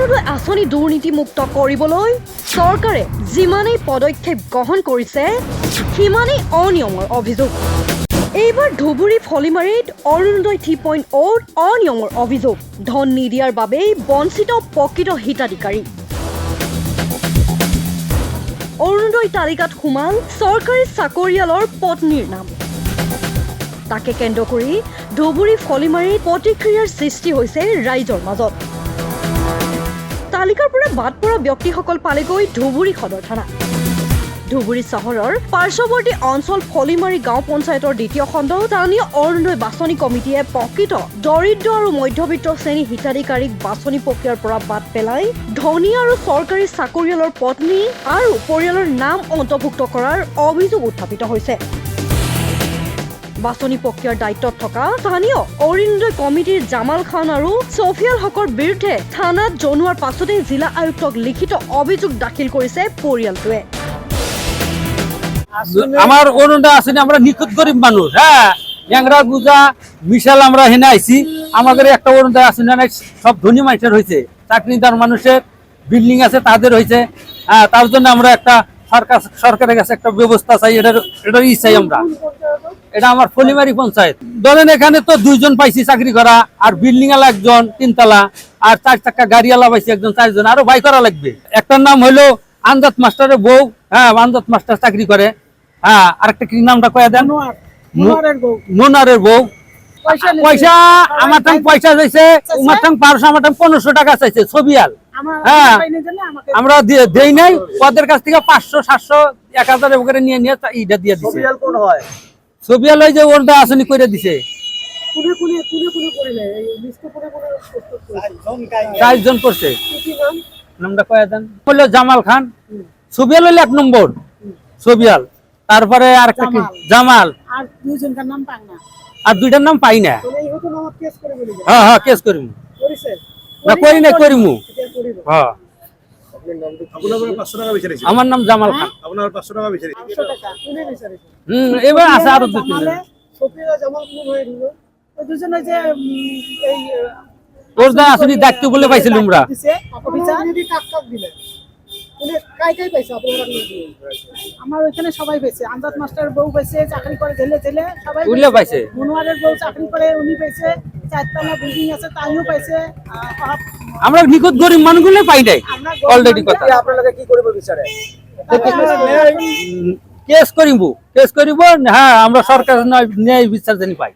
অৰুণোদয় আঁচনি দুৰ্নীতিমুক্ত কৰিবলৈ চৰকাৰে যিমানেই পদক্ষেপ গ্ৰহণ কৰিছে সিমানেই অনিয়মৰ অভিযোগ। এইবাৰ ধুবুৰী ফলিমাৰীত অৰুণোদয় 3.0 অনিয়মৰ অভিযোগ। ধন নিদিয়াৰ বাবেই বঞ্চিত প্ৰকৃত হিতাধিকাৰী। অৰুণোদয় তালিকাত সোমাল চৰকাৰী চাকৰিয়ালৰ পত্নীৰ নাম। তাকে কেন্দ্ৰ কৰি ধুবুৰী ফলিমাৰীত প্ৰতিক্ৰিয়াৰ সৃষ্টি হৈছে ৰাইজৰ মাজত। তালিকাৰ পৰা বাদ পৰা ব্যক্তিসকল পালেগৈ ধুবুৰী সদৰ থানা। ধুবুৰী চহৰৰ পাৰ্শ্বৱৰ্তী অঞ্চল ফলিমাৰী গাঁও পঞ্চায়তৰ দ্বিতীয় খণ্ড স্থানীয় অৰুণোদয় বাছনি কমিটিয়ে প্ৰকৃত দৰিদ্ৰ আৰু মধ্যবিত্ত শ্ৰেণী হিতাধিকাৰীক বাছনি প্ৰক্ৰিয়াৰ পৰা বাদ পেলাই ধনী আৰু চৰকাৰী চাকৰিয়ালৰ পত্নী আৰু পৰিয়ালৰ নাম অন্তৰ্ভুক্ত কৰাৰ অভিযোগ উত্থাপিত হৈছে। বাছনি প্ৰক্ৰিয়াৰ দায়িত্বত থকা স্থানীয় অৰুণোদয় কমিটিৰ জামাল খান আৰু ছফিয়াল হকৰ বিৰুদ্ধে থানাত জনোৱাৰ পাছতে জিলা আয়ুক্তক লিখিত অভিযোগ দাখিল কৰিছে পৰিয়ালটোৱে। আমার অরুণোদয় আঁচনি আমরা নিখুঁত গরিব মানুষ, হ্যাঁ ল্যাংরা গুজা মিশাল আমরা হেনে আইছি। আমাদের একটা অরুণোদয় আঁচনি সব ধনী মানুষের হয়েছে, চাকরিদার মানুষের বিল্ডিং আছে তাদের হয়েছে। হ্যাঁ, তার জন্য আমরা একটা সরকারের কাছে একটা ব্যবস্থা চাই, এটার ই চাই আমরা। এটা আমার ফলিমারি পঞ্চায়েত। ধরেন এখানে তো 2 জন পাইছি চাকরি করা, আর বিল্ডিং আলা 1 জন 3 তলা, আর 4 চাকা গাড়িওয়ালা পাইছি 1 জন 4 জন, আরো ভাই করা লাগবে। একটার নাম হলো আন্দাত মাস্টারের বউ, হ্যাঁ আন্দাত মাস্টার চাকরি করে। হ্যাঁ, আরেকটা কি নামটা কয়ে দেন? মোনারের বউ। পয়সা আমার টাং পয়সা চাইছে, উমার টাং 500, আমার টাং 1500 টাকা চাইছে ছবিয়াল। হ্যাঁ, আমরা দেই নাই, ওদের কাছ থেকে 500 700 1000 করে নিয়ে ইটা দিয়ে দিছে। ছবিয়াল কোন হয়? ছবিয়াল ওই যে ওরটা আসনি করে দিছে। 4 জন করছে। নামটা কয়ে দেন? হলো জামাল খান। ছবিয়াল হলো 1 নম্বর ছবিয়াল। তারপরে আরেকটা কি জামাল, আর 2 জনের নাম পাই না, আর 2টার নাম পাই না। হ্যাঁ হ্যাঁ, কেস করিমু না, করি না করিমু। হ্যাঁ, আমার নাম জামাল খান। আপনার 500 টাকা বিচারি 500 টাকা কোনে বিচারিছে? এবার আছে আরো 2 3 জন। সফিয়া জামাল কোন হয়ে দিল? ওই দুজনে যে এই ওরদা আসলে দায়িত্ব বলে পাইছিল আমরা। অফিসার যদি কাক দিলে উনি কাই পাইছে আপনারা? আমার ওখানে সবাই পাইছে। আন্দাজ মাস্টার বউ পাইছে, চাকরি করে জেলে সবাই উল্লে পাইছে। মনোয়ারের বউ চাকরি করে, উনি পাইছে। 4 তলা বিল্ডিং আছে, তাইও পাইছে। আমরা নিখুঁত গরিব মানুষগুলো পাই নাই অলরেডি। কথা আপনারা কি করবে বিচারে? কেস করিব। হ্যাঁ, আমরা সরকার ন্যায় বিচার জানি পাই।